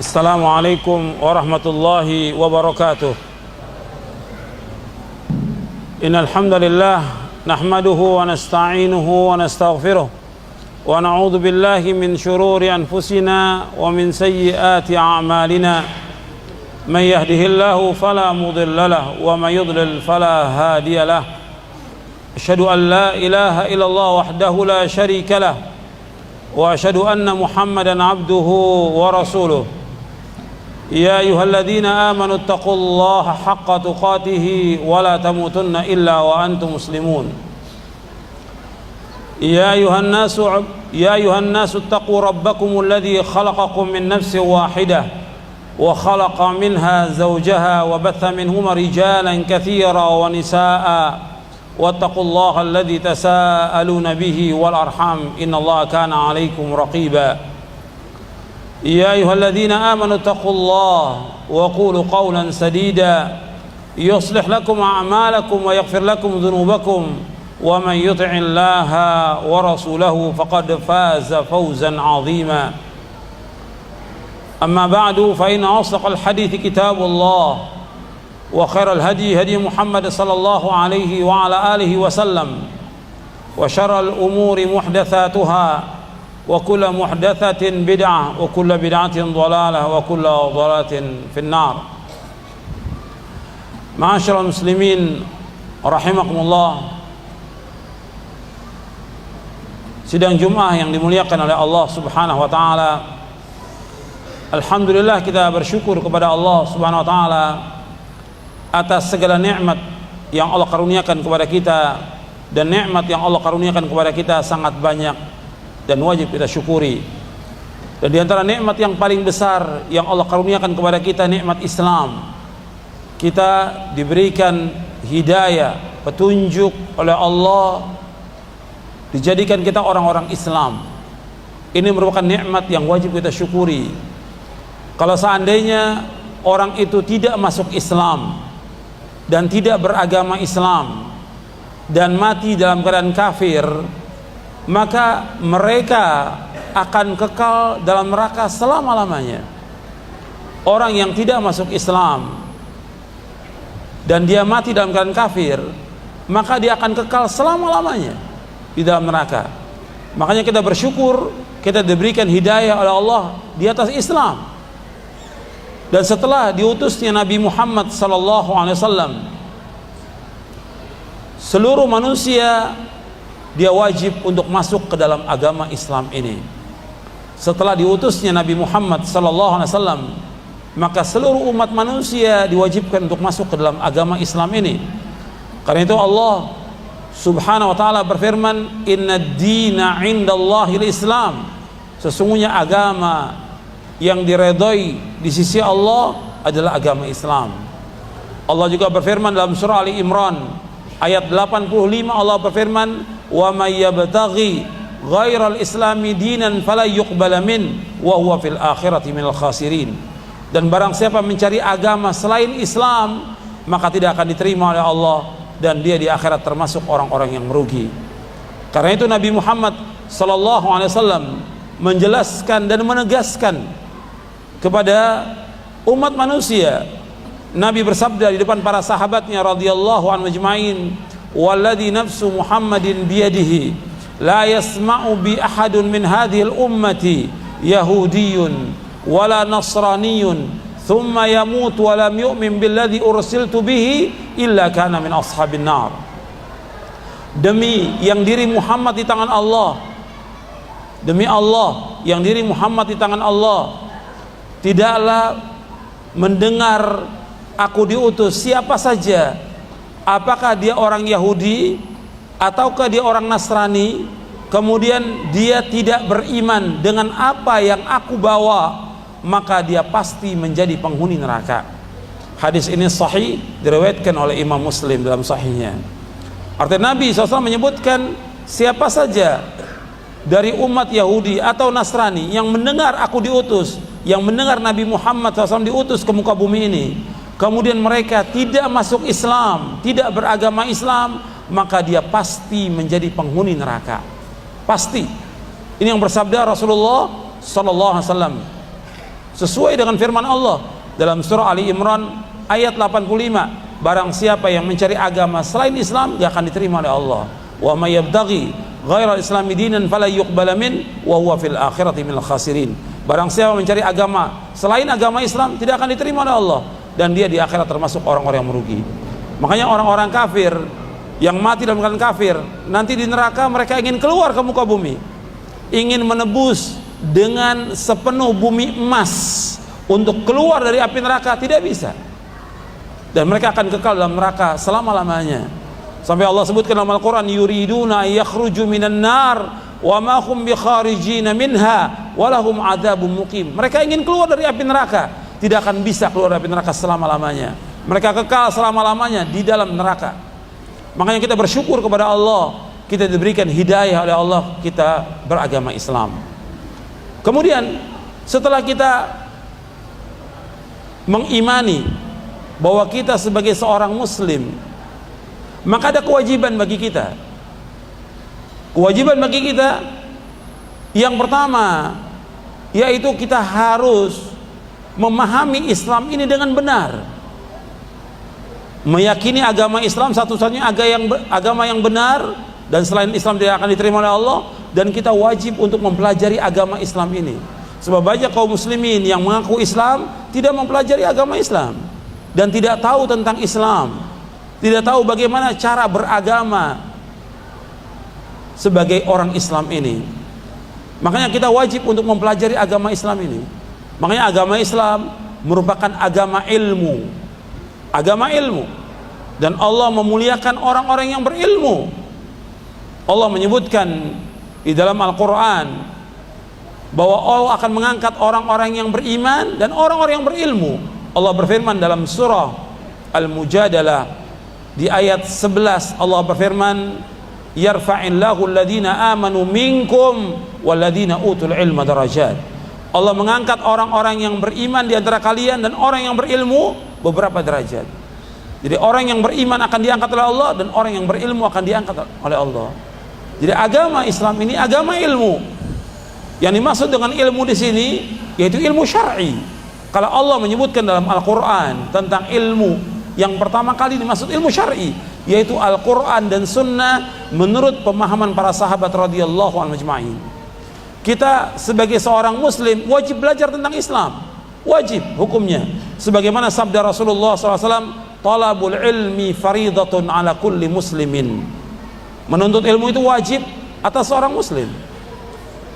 Assalamualaikum warahmatullahi wabarakatuh. Innal hamdalillah nahmaduhu wa nasta'inuhu wa nastaghfiruh wa na'udzu billahi min shururi anfusina wa min sayyiati a'malina. Man yahdihillahu fala mudilla lahu wa man yudlil fala hadiya lahu. Asyhadu an la ilaha illallah wahdahu la syarika lahu wa asyhadu anna Muhammadan abduhu wa rasuluh. يا أيها الذين آمنوا اتقوا الله حق تقاته ولا تموتن إلا وأنتم مسلمون يا أيها الناس اتقوا ربكم الذي خلقكم من نفس واحدة وخلق منها زوجها وبث منهما رجالا كثيرا ونساء واتقوا الله الذي تساءلون به والأرحام إن الله كان عليكم رقيبا يا أيها الذين آمنوا اتقوا الله وقولوا قولا سديدا يصلح لكم أعمالكم ويغفر لكم ذنوبكم ومن يطع الله ورسوله فقد فاز فوزا عظيما أما بعد فإن أصدق الحديث كتاب الله وخير الهدي هدي محمد صلى الله عليه وعلى آله وسلم وشر الأمور محدثاتها وكل محدثة بدعة وكل بدعة ضلالة وكل ضلالة في النار. Ma'asyiral muslimin rahimakumullah. Sidang Jumat yang dimuliakan oleh Allah Subhanahu wa taala. Alhamdulillah kita bersyukur kepada Allah Subhanahu wa taala atas segala nikmat yang Allah karuniakan kepada kita, dan nikmat yang Allah karuniakan kepada kita sangat banyak dan wajib kita syukuri. Dan di antara nikmat yang paling besar yang Allah karuniakan kepada kita, nikmat Islam. Kita diberikan hidayah, petunjuk oleh Allah, dijadikan kita orang-orang Islam. Ini merupakan nikmat yang wajib kita syukuri. Kalau seandainya orang itu tidak masuk Islam dan tidak beragama Islam dan mati dalam keadaan kafir, maka mereka akan kekal dalam neraka selama-lamanya. Orang yang tidak masuk Islam dan dia mati dalam keadaan kafir, maka dia akan kekal selama-lamanya di dalam neraka. Makanya kita bersyukur kita diberikan hidayah oleh Allah di atas Islam. Dan setelah diutusnya Nabi Muhammad SAW, seluruh manusia dia wajib untuk masuk ke dalam agama Islam ini. Setelah diutusnya Nabi Muhammad SAW, maka seluruh umat manusia diwajibkan untuk masuk ke dalam agama Islam ini. Karena itu Allah Subhanahu wa taala berfirman, "Inna ad-dina 'indallahil Islam." Sesungguhnya agama yang diredai di sisi Allah adalah agama Islam. Allah juga berfirman dalam surah Ali Imran ayat 85, Allah berfirman, wa may yabtaghi ghairal islami dinan fala yuqbala min wa huwa fil akhirati minal khasirin. Dan barang siapa mencari agama selain Islam, maka tidak akan diterima oleh Allah, dan dia di akhirat termasuk orang-orang yang merugi. Karena itu Nabi Muhammad sallallahu alaihi wasallam menjelaskan dan menegaskan kepada umat manusia. Nabi bersabda di depan para sahabatnya radhiyallahu anhum ajma'in, walladzi nafsu Muhammadin biyadihi la yasma'u bi ahadun min hadhil ummati yahudiyyun wala nasraniyyun thumma yamut wa lam yu'min billadzi ursiltu bihi illa kana min ashabin nar. Demi yang diri Muhammad di tangan Allah, demi Allah yang diri Muhammad di tangan Allah, tidaklah mendengar aku diutus siapa saja, apakah dia orang Yahudi ataukah dia orang Nasrani, kemudian dia tidak beriman dengan apa yang aku bawa, maka dia pasti menjadi penghuni neraka. Hadis ini sahih, diriwayatkan oleh Imam Muslim dalam sahihnya. Artinya Nabi SAW menyebutkan siapa saja dari umat Yahudi atau Nasrani yang mendengar aku diutus, yang mendengar Nabi Muhammad SAW diutus ke muka bumi ini, kemudian mereka tidak masuk Islam, tidak beragama Islam, maka dia pasti menjadi penghuni neraka. Pasti. Ini yang bersabda Rasulullah sallallahu alaihi wasallam. sesuai dengan firman Allah dalam surah Ali Imran ayat 85, barang siapa yang mencari agama selain Islam gak akan diterima oleh Allah. Wa may yabtaghi ghairal islami dinan fala yuqbala min wa huwa fil akhirati minal khasirin. Barang siapa mencari agama selain agama Islam tidak akan diterima oleh Allah, dan dia di akhirat termasuk orang-orang yang merugi. Makanya orang-orang kafir yang mati dalam keadaan kafir, nanti di neraka mereka ingin keluar ke muka bumi, ingin menebus dengan sepenuh bumi emas untuk keluar dari api neraka, tidak bisa, dan mereka akan kekal dalam neraka selama-lamanya. Sampai Allah sebutkan dalam Al-Quran, yuriduna yakhruju minan nar wa ma hum bikharijina minha wa lahum adzabun muqim. Mereka ingin keluar dari api neraka, tidak akan bisa keluar dari api neraka selama-lamanya. Mereka kekal selama-lamanya di dalam neraka. Makanya kita bersyukur kepada Allah, kita diberikan hidayah oleh Allah, kita beragama Islam. Kemudian setelah kita mengimani bahwa kita sebagai seorang muslim, maka ada kewajiban bagi kita. Kewajiban bagi kita yang pertama, yaitu kita harus memahami Islam ini dengan benar, meyakini agama Islam satu-satunya agama yang benar, dan selain Islam tidak akan diterima oleh Allah. Dan kita wajib untuk mempelajari agama Islam ini, sebab banyak kaum muslimin yang mengaku Islam tidak mempelajari agama Islam dan tidak tahu tentang Islam, tidak tahu bagaimana cara beragama sebagai orang Islam ini. Makanya kita wajib untuk mempelajari agama Islam ini. Makanya agama Islam merupakan agama ilmu, dan Allah memuliakan orang-orang yang berilmu. Allah menyebutkan di dalam Al-Quran bahwa Allah akan mengangkat orang-orang yang beriman dan orang-orang yang berilmu. Allah berfirman dalam surah Al-Mujadalah di ayat 11, Allah berfirman, yarfa'illahu alladhina amanu minkum walladhina utul ilma darajat. Allah mengangkat orang-orang yang beriman di antara kalian dan orang yang berilmu beberapa derajat. Jadi orang yang beriman akan diangkat oleh Allah, dan orang yang berilmu akan diangkat oleh Allah. Jadi agama Islam ini agama ilmu. Yang dimaksud dengan ilmu di sini yaitu ilmu syar'i. Kalau Allah menyebutkan dalam Al-Quran tentang ilmu, yang pertama kali dimaksud ilmu syar'i, yaitu Al-Quran dan Sunnah menurut pemahaman para sahabat radhiyallahu anhum ajma'in. Kita sebagai seorang muslim wajib belajar tentang Islam, wajib hukumnya, sebagaimana sabda Rasulullah SAW, talabul ilmi faridatun ala kulli muslimin. Menuntut ilmu itu wajib atas seorang muslim.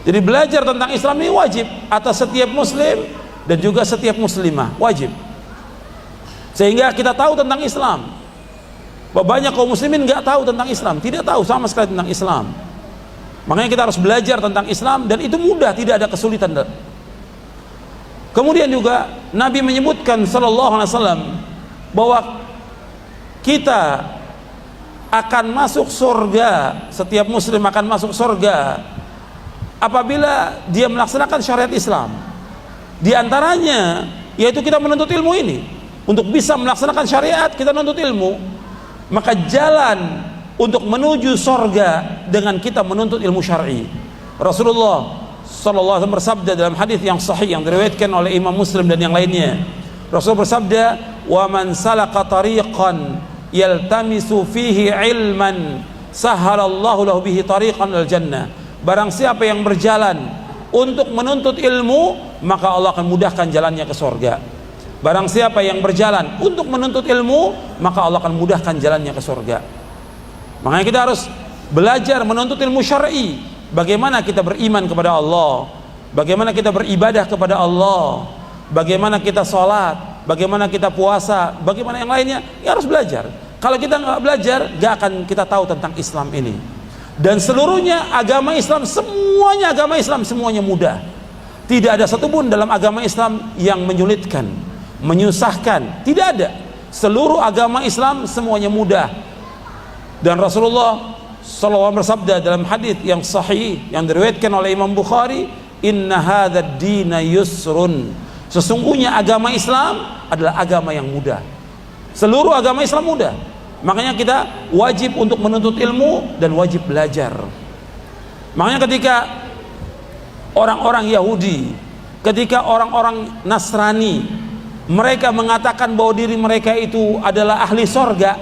Jadi belajar tentang Islam ini wajib atas setiap muslim dan juga setiap muslimah, wajib. Sehingga kita tahu tentang Islam. Banyak kaum muslimin nggak tahu tentang Islam, tidak tahu sama sekali tentang Islam. Makanya kita harus belajar tentang Islam, dan itu mudah, tidak ada kesulitan. Kemudian juga Nabi menyebutkan sallallahu alaihi wasallam bahwa kita akan masuk surga, setiap muslim akan masuk surga apabila dia melaksanakan syariat Islam. Di antaranya yaitu kita menuntut ilmu ini. Untuk bisa melaksanakan syariat kita menuntut ilmu. Maka jalan untuk menuju surga dengan kita menuntut ilmu syar'i. Rasulullah sallallahu alaihi wasallam bersabda dalam hadis yang sahih yang diriwayatkan oleh Imam Muslim dan yang lainnya. Rasul bersabda, "Wa man salaka tariqan yaltamisu fihi ilman sahhalallahu lahu bihi tariqan al jannah." Barang siapa yang berjalan untuk menuntut ilmu, maka Allah akan mudahkan jalannya ke surga. Barang siapa yang berjalan untuk menuntut ilmu, maka Allah akan mudahkan jalannya ke surga. Makanya kita harus belajar menuntut ilmu syar'i. Bagaimana kita beriman kepada Allah, bagaimana kita beribadah kepada Allah, bagaimana kita sholat, bagaimana kita puasa, bagaimana yang lainnya, ya harus belajar. Kalau kita nggak belajar, nggak akan kita tahu tentang Islam ini. Dan seluruhnya agama Islam, semuanya agama Islam semuanya mudah. Tidak ada satupun dalam agama Islam yang menyulitkan, menyusahkan, tidak ada. Seluruh agama Islam semuanya mudah. Dan Rasulullah SAW bersabda dalam hadis yang sahih yang diriwayatkan oleh Imam Bukhari, "Inna hadzal dina yusrun." Sesungguhnya agama Islam adalah agama yang mudah. Seluruh agama Islam mudah. Makanya kita wajib untuk menuntut ilmu dan wajib belajar. Makanya ketika orang-orang Yahudi ketika orang-orang Nasrani mereka mengatakan bahwa diri mereka itu adalah ahli sorga,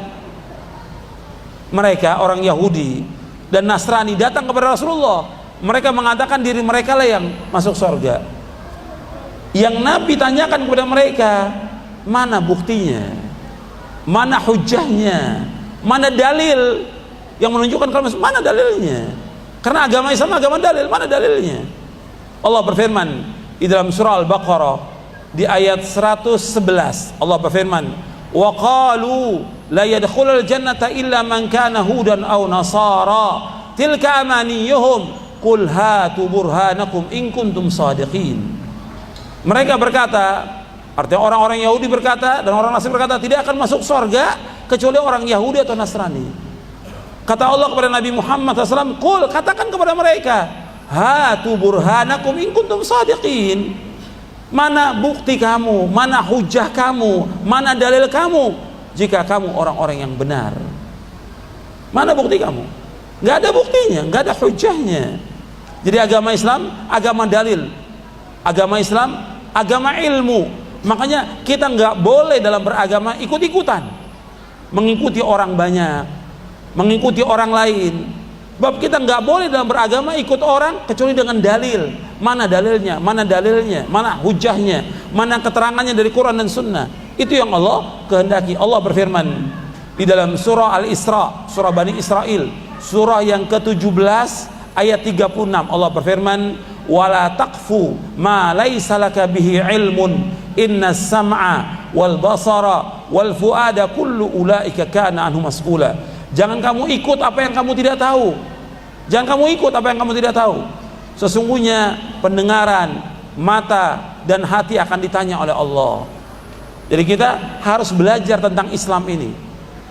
mereka orang Yahudi dan Nasrani datang kepada Rasulullah, mereka mengatakan diri mereka lah yang masuk sorga. Yang Nabi tanyakan kepada mereka, mana buktinya, mana hujahnya, mana dalil yang menunjukkan kalau masuk, mana dalilnya? Karena agama Islam agama dalil, mana dalilnya? Allah berfirman di dalam surah Al-Baqarah di ayat 111, Allah berfirman, wa qalu la yadkhulul jannata illa man kana hudan aw nasara tilka amaniyuhum qul hatu burhanakum in kuntum shadiqin. Mereka berkata, artinya orang-orang Yahudi berkata dan orang Nasrani berkata, tidak akan masuk surga kecuali orang Yahudi atau Nasrani. Kata Allah kepada Nabi Muhammad SAW, qul, katakan kepada mereka, hatu burhanakum in kuntum shadiqin. Mana bukti kamu, mana hujah kamu, mana dalil kamu jika kamu orang-orang yang benar. Mana bukti kamu? Nggak ada buktinya, nggak ada hujahnya. Jadi agama Islam agama dalil, agama Islam agama ilmu. Makanya kita nggak boleh dalam beragama ikut-ikutan, mengikuti orang banyak, mengikuti orang lain. Bab kita nggak boleh dalam beragama ikut orang kecuali dengan dalil. Mana dalilnya, mana dalilnya, mana hujahnya, mana keterangannya dari Quran dan Sunnah. Itu yang Allah kehendaki. Allah berfirman di dalam surah Al-Isra, surah Bani Israel, surah yang ke-17 ayat 36, Allah berfirman, wala taqfu ma laysa laka bihi ilmun innas sam'a wal basara wal fuada kullu ulaika kana anhu mas'ula. Jangan kamu ikut apa yang kamu tidak tahu. Jangan kamu ikut apa yang kamu tidak tahu. Sesungguhnya pendengaran, mata dan hati akan ditanya oleh Allah. Jadi kita harus belajar tentang Islam ini.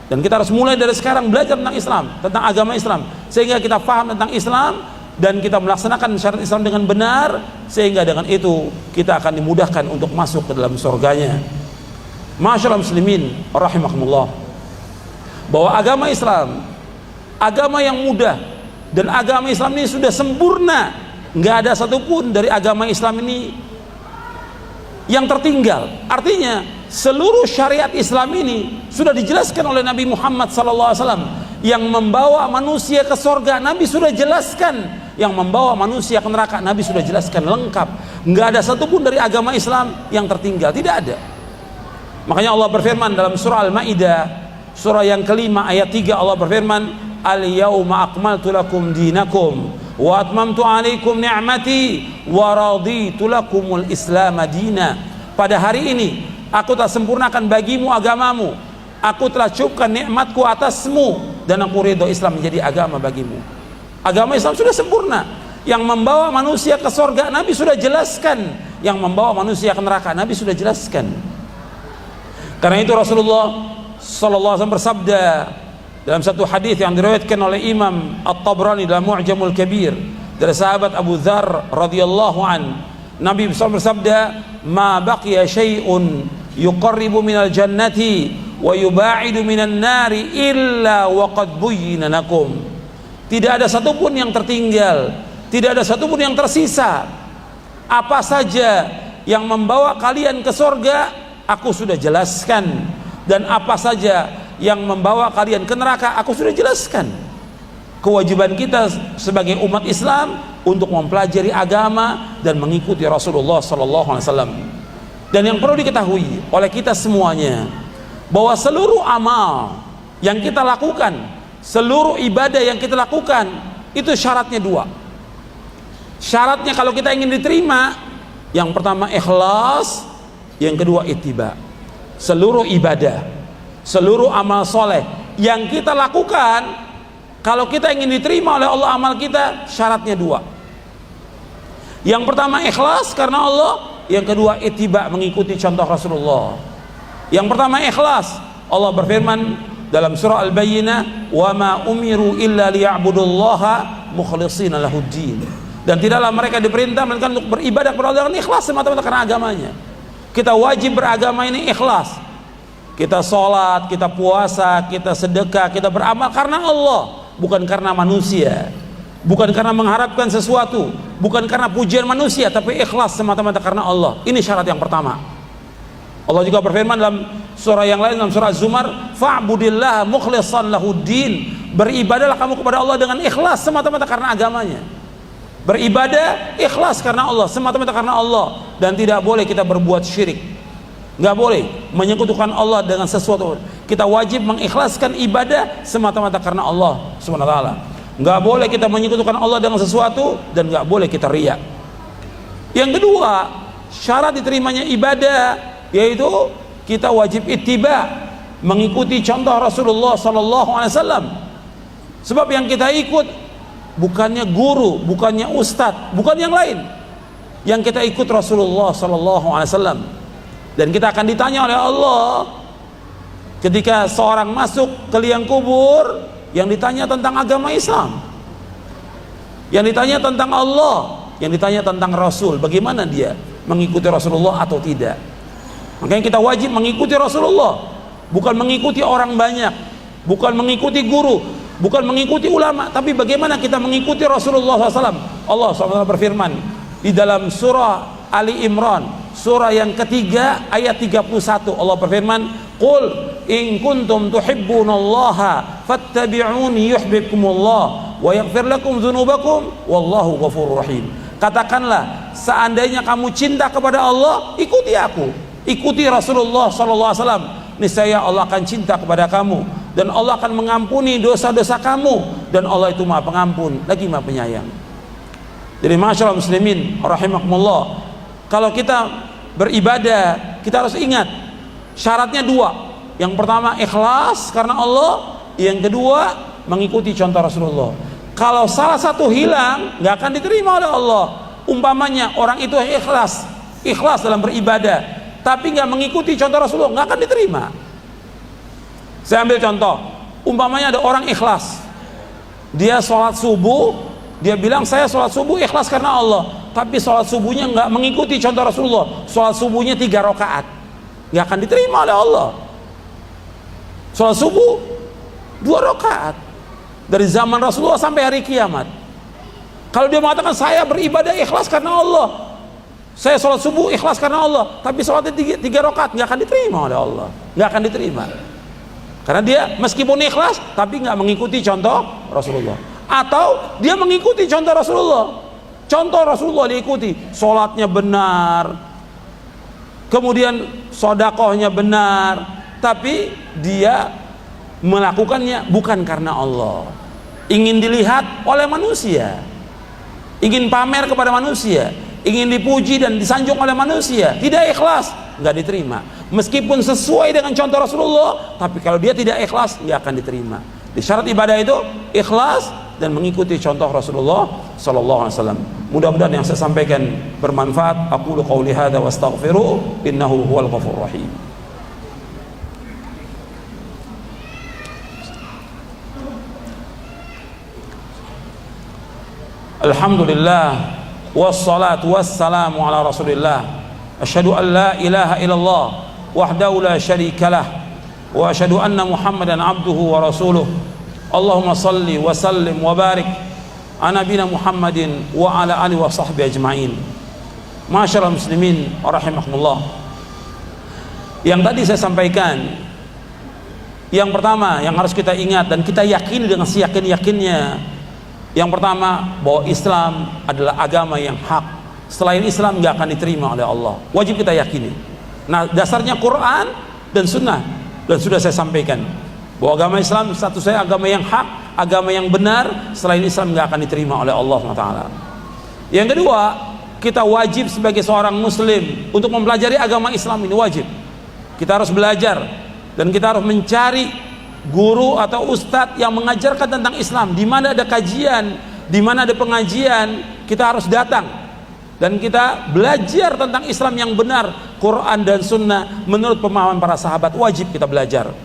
Dan kita harus mulai dari sekarang belajar tentang Islam, tentang agama Islam, sehingga kita paham tentang Islam dan kita melaksanakan syariat Islam dengan benar, sehingga dengan itu kita akan dimudahkan untuk masuk ke dalam surganya. Masyaallah muslimin rahimakumullah, bahwa agama Islam agama yang mudah, dan agama Islam ini sudah sempurna. Nggak ada satupun dari agama Islam ini yang tertinggal. Artinya seluruh syariat Islam ini sudah dijelaskan oleh Nabi Muhammad SAW. Yang membawa manusia ke surga Nabi sudah jelaskan, yang membawa manusia ke neraka Nabi sudah jelaskan lengkap. Nggak ada satupun dari agama Islam yang tertinggal, tidak ada. Makanya Allah berfirman dalam surah Al-Maidah, surah yang kelima ayat 3, Allah berfirman, al-yawma akmaltu lakum dinakum wa atmamtu alaikum ni'mati wa raditu lakumul islam madina. Pada hari ini aku telah sempurnakan bagimu agamamu, aku telah cukupkan nikmatku atasmu, dan aku ridho Islam menjadi agama bagimu. Agama Islam sudah sempurna. Yang membawa manusia ke surga Nabi sudah jelaskan, yang membawa manusia ke neraka Nabi sudah jelaskan. Karena itu Rasulullah sallallahu alaihi wasallam bersabda dalam satu hadis yang diriwayatkan oleh Imam At-Tabrani dalam Mu'jamul Kabir dari sahabat Abu Dzar radhiyallahu an, Nabi bersabda, ma baqiya syai'un yuqarribu minal jannati wa yuba'idu minan nari illa wa qad buyyina lakum. Tidak ada satupun yang tertinggal, tidak ada satupun yang tersisa. Apa saja yang membawa kalian ke surga aku sudah jelaskan, dan apa saja yang membawa kalian ke neraka aku sudah jelaskan. Kewajiban kita sebagai umat Islam untuk mempelajari agama dan mengikuti Rasulullah sallallahu alaihi wasallam. Dan yang perlu diketahui oleh kita semuanya, bahwa seluruh amal yang kita lakukan, seluruh ibadah yang kita lakukan, itu syaratnya dua. Syaratnya kalau kita ingin diterima, yang pertama ikhlas, yang kedua ittiba. Seluruh ibadah, seluruh amal soleh yang kita lakukan, kalau kita ingin diterima oleh Allah amal kita, syaratnya dua. Yang pertama ikhlas karena Allah, yang kedua ittiba, mengikuti contoh Rasulullah. Yang pertama ikhlas, Allah berfirman dalam surah Al-Bayyinah, wa ma umiru illa liya'budullaha mukhlishina lahuddin. Dan tidaklah mereka diperintah melainkan untuk beribadah kepada Allah dengan ikhlas semata-mata karena agamanya. Kita wajib beragama ini ikhlas. Kita sholat, kita puasa, kita sedekah, kita beramal karena Allah, bukan karena manusia, bukan karena mengharapkan sesuatu, bukan karena pujian manusia, tapi ikhlas semata-mata karena Allah. Ini syarat yang pertama. Allah juga berfirman dalam surah yang lain, dalam surah Az-Zumar, fa'budillah mukhlishan lahuddin, beribadahlah kamu kepada Allah dengan ikhlas semata-mata karena agamanya. Beribadah ikhlas karena Allah, semata-mata karena Allah, dan tidak boleh kita berbuat syirik. Nggak boleh menyekutukan Allah dengan sesuatu. Kita wajib mengikhlaskan ibadah semata-mata karena Allah Subhanahu wa taala. Nggak boleh kita menyekutukan Allah dengan sesuatu, dan nggak boleh kita riya. Yang kedua, syarat diterimanya ibadah yaitu kita wajib ittiba, mengikuti contoh Rasulullah sallallahu alaihi wasallam. Sebab yang kita ikut bukannya guru, bukannya ustadz, bukan yang lain. Yang kita ikut Rasulullah sallallahu alaihi wasallam. Dan kita akan ditanya oleh Allah ketika seorang masuk ke liang kubur, yang ditanya tentang agama Islam, yang ditanya tentang Allah, yang ditanya tentang Rasul, bagaimana dia mengikuti Rasulullah atau tidak. Makanya kita wajib mengikuti Rasulullah, bukan mengikuti orang banyak, bukan mengikuti guru, bukan mengikuti ulama, tapi bagaimana kita mengikuti Rasulullah SAW. Allah SWT berfirman di dalam surah Ali Imran, surah yang ketiga ayat 31, Allah berfirman, qul in kuntum tuhibbunallaha fattabi'uni yuhibbukumullah wa yaghfir lakum dzunubakum wallahu ghafurur rahim. Katakanlah, seandainya kamu cinta kepada Allah, ikuti aku, ikuti Rasulullah sallallahu alaihi wasallam, niscaya Allah akan cinta kepada kamu dan Allah akan mengampuni dosa-dosa kamu, dan Allah itu Maha Pengampun lagi Maha Penyayang. Jadi masyaallah muslimin rahimakumullah, kalau kita beribadah kita harus ingat syaratnya dua. Yang pertama ikhlas karena Allah, yang kedua mengikuti contoh Rasulullah. Kalau salah satu hilang, nggak akan diterima oleh Allah. Umpamanya orang itu ikhlas dalam beribadah, tapi nggak mengikuti contoh Rasulullah, nggak akan diterima. Saya ambil contoh, umpamanya ada orang ikhlas, dia sholat subuh, dia bilang saya sholat subuh ikhlas karena Allah, tapi sholat subuhnya nggak mengikuti contoh Rasulullah, sholat subuhnya 3 rakaat, nggak akan diterima oleh Allah. Sholat subuh 2 rakaat dari zaman Rasulullah sampai hari kiamat. Kalau dia mengatakan saya beribadah ikhlas karena Allah, saya sholat subuh ikhlas karena Allah, tapi sholatnya 3 rakaat, nggak akan diterima oleh Allah, nggak akan diterima, karena dia meskipun ikhlas tapi nggak mengikuti contoh Rasulullah. Atau dia mengikuti contoh Rasulullah diikuti, sholatnya benar, kemudian sodakohnya benar, tapi dia melakukannya bukan karena Allah, ingin dilihat oleh manusia, ingin pamer kepada manusia, ingin dipuji dan disanjung oleh manusia, tidak ikhlas, nggak diterima. Meskipun sesuai dengan contoh Rasulullah, tapi kalau dia tidak ikhlas, nggak akan diterima. Di syarat ibadah itu ikhlas dan mengikuti contoh Rasulullah sallallahu alaihi wasallam. Mudah-mudahan yang saya sampaikan bermanfaat. Aqulu qouli hadza wa astaghfiru innahu huwal ghafurur rahim. Alhamdulillah wassalatu wassalamu ala Rasulillah. Asyhadu an la ilaha illallah wahdahu la syarikalah wa asyhadu anna Muhammadan abduhu wa rasuluh. Allahumma salli wa sallim wa barik ala nabiyina Muhammadin wa ala alihi wa sahbihi ajma'in. Masyaallah muslimin rahimakumullah. Yang tadi saya sampaikan, yang pertama yang harus kita ingat dan kita yakini dengan seyakin-yakinnya, yang pertama bahwa Islam adalah agama yang hak. Selain Islam nggak akan diterima oleh Allah. Wajib kita yakini. Nah, dasarnya Quran dan Sunnah, dan sudah saya sampaikan bahwa agama Islam statusnya agama yang hak, agama yang benar. Selain Islam nggak akan diterima oleh Allah SWT. Yang kedua, kita wajib sebagai seorang Muslim untuk mempelajari agama Islam ini, wajib. Kita harus belajar dan kita harus mencari guru atau ustadz yang mengajarkan tentang Islam. Di mana ada kajian, di mana ada pengajian, kita harus datang dan kita belajar tentang Islam yang benar, Quran dan Sunnah menurut pemahaman para sahabat. Wajib kita belajar,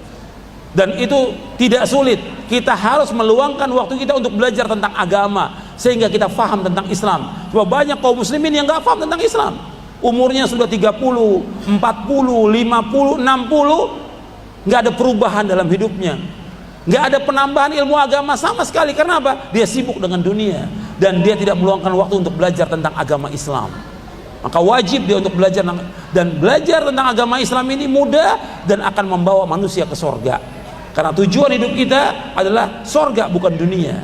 dan itu tidak sulit. Kita harus meluangkan waktu kita untuk belajar tentang agama sehingga kita faham tentang Islam. Sebab banyak kaum muslimin yang nggak faham tentang Islam, umurnya sudah 30, 40, 50, 60, nggak ada perubahan dalam hidupnya, nggak ada penambahan ilmu agama sama sekali. Karena apa? Dia sibuk dengan dunia, dan dia tidak meluangkan waktu untuk belajar tentang agama Islam, maka wajib dia untuk belajar. Dan belajar tentang agama Islam ini mudah dan akan membawa manusia ke sorga, karena tujuan hidup kita adalah sorga, bukan dunia.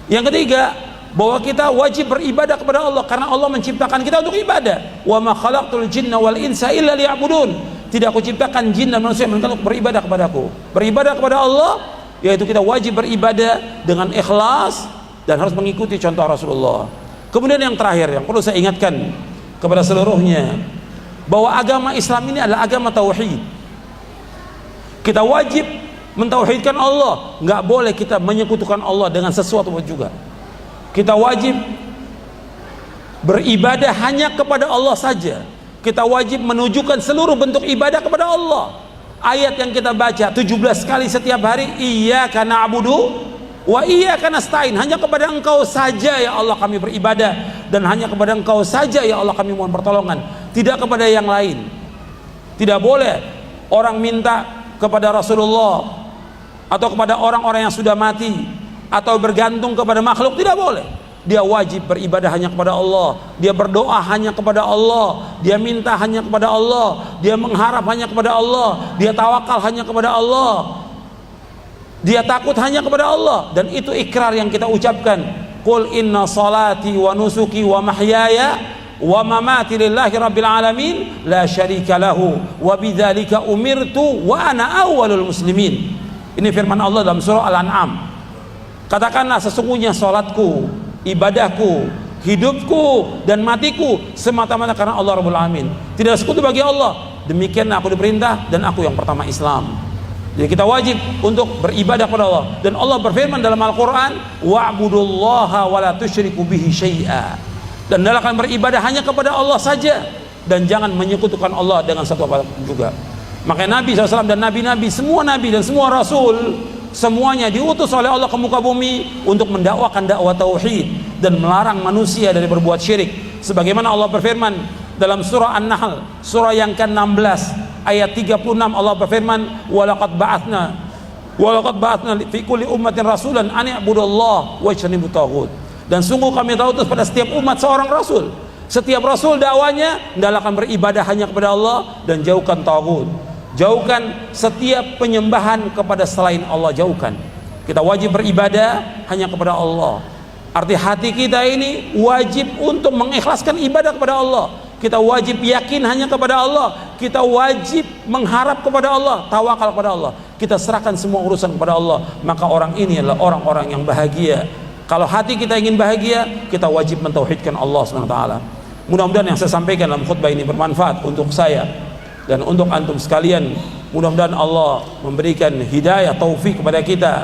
Yang ketiga, bahwa kita wajib beribadah kepada Allah, karena Allah menciptakan kita untuk ibadah. Wa ma khalaqtul jinna wal insa illa liya'budun. Tidak aku ciptakan jin dan manusia melainkan untuk beribadah kepadaku. Beribadah kepada Allah, yaitu kita wajib beribadah dengan ikhlas dan harus mengikuti contoh Rasulullah. Kemudian yang terakhir yang perlu saya ingatkan kepada seluruhnya, bahwa agama Islam ini adalah agama tauhid. Kita wajib mentauhidkan Allah, nggak boleh kita menyekutukan Allah dengan sesuatu juga. Kita wajib beribadah hanya kepada Allah saja. Kita wajib menunjukkan seluruh bentuk ibadah kepada Allah. Ayat yang kita baca 17 kali setiap hari, iyyaka na'budu wa iyyaka nasta'in, hanya kepada Engkau saja ya Allah kami beribadah, dan hanya kepada Engkau saja ya Allah kami mohon pertolongan, tidak kepada yang lain. Tidak boleh orang minta kepada Rasulullah atau kepada orang-orang yang sudah mati atau bergantung kepada makhluk, tidak boleh. Dia wajib beribadah hanya kepada Allah, dia berdoa hanya kepada Allah, dia minta hanya kepada Allah, dia mengharap hanya kepada Allah, dia tawakal hanya kepada Allah, dia takut hanya kepada Allah. Dan itu ikrar yang kita ucapkan, qul inna salati wa nusuki wa mahyaya wa mamati lillahi rabbil alamin la syarika lahu wa bidzalika umirtu wa ana awwalul muslimin. Ini firman Allah dalam surah Al-An'am. Katakanlah, sesungguhnya salatku, ibadahku, hidupku dan matiku semata-mata karena Allah Rabbul Alamin. Tidak sekutu bagi Allah. Demikian aku diperintah dan aku yang pertama Islam. Jadi kita wajib untuk beribadah kepada Allah. Dan Allah berfirman dalam Al-Quran, wa'budullaha wa la tusyriku bihi syai'a. Dan hendaklah beribadah hanya kepada Allah saja, dan jangan menyekutukan Allah dengan satu apapun juga. Makanya Nabi SAW dan nabi-nabi, semua nabi dan semua rasul, semuanya diutus oleh Allah ke muka bumi untuk mendakwakan dakwah tauhid dan melarang manusia dari berbuat syirik. Sebagaimana Allah berfirman dalam surah An-Nahl, surah yang ke-16 ayat 36, Allah berfirman, walaqad ba'atsna fi kulli ummatin rasulan an i'budullaha wajtanibut taghut. Dan sungguh kami utus pada setiap umat seorang rasul. Setiap rasul dakwanya hendaklah beribadah hanya kepada Allah dan jauhkan taghut. Jauhkan setiap penyembahan kepada selain Allah, jauhkan. Kita wajib beribadah hanya kepada Allah. Arti hati kita ini wajib untuk mengikhlaskan ibadah kepada Allah. Kita wajib yakin hanya kepada Allah. Kita wajib mengharap kepada Allah, tawakal kepada Allah. Kita serahkan semua urusan kepada Allah. Maka orang ini adalah orang-orang yang bahagia. Kalau hati kita ingin bahagia, kita wajib mentauhidkan Allah SWT. Mudah-mudahan yang saya sampaikan dalam khutbah ini bermanfaat untuk saya dan untuk antum sekalian. Mudah-mudahan Allah memberikan hidayah, taufik kepada kita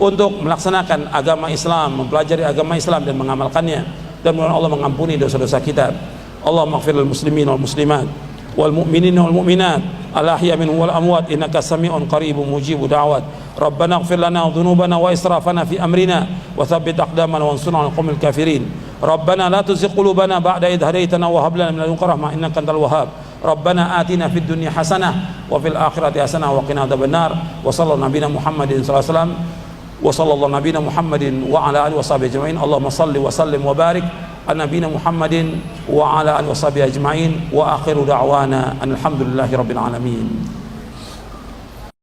untuk melaksanakan agama Islam, mempelajari agama Islam dan mengamalkannya. Dan mudah-mudahan Allah mengampuni dosa-dosa kita. Allahumma ighfir lil muslimin wal muslimat wal mu'minin wal mu'minat al ahya minhum wal amwat innaka sami'un qaribun mujibud da'wat. Rabbana ighfir lana dhunubana wa israfana fi amrina wa thabbit aqdamana wansurna 'alal qaumil kafirin. Rabbana la tuzigh qulubana ba'da idh hadaytana wa hab lana min ladunka rahmah innaka antal wahhab. Rabbana atina fid dunya hasanah wa fil akhirati hasanah wa qina adzabannar. Wa sallallahu nabiyana Muhammadin sallallahu alaihi wasallam wa sallallahu nabiyana Muhammadin wa ala alihi washabihi ajmain. Allahumma salli wa sallim wa barik ala nabiyina Muhammadin wa ala alihi washabihi ajmain. Wa akhiru da'wana alhamdulillahi rabbil alamin.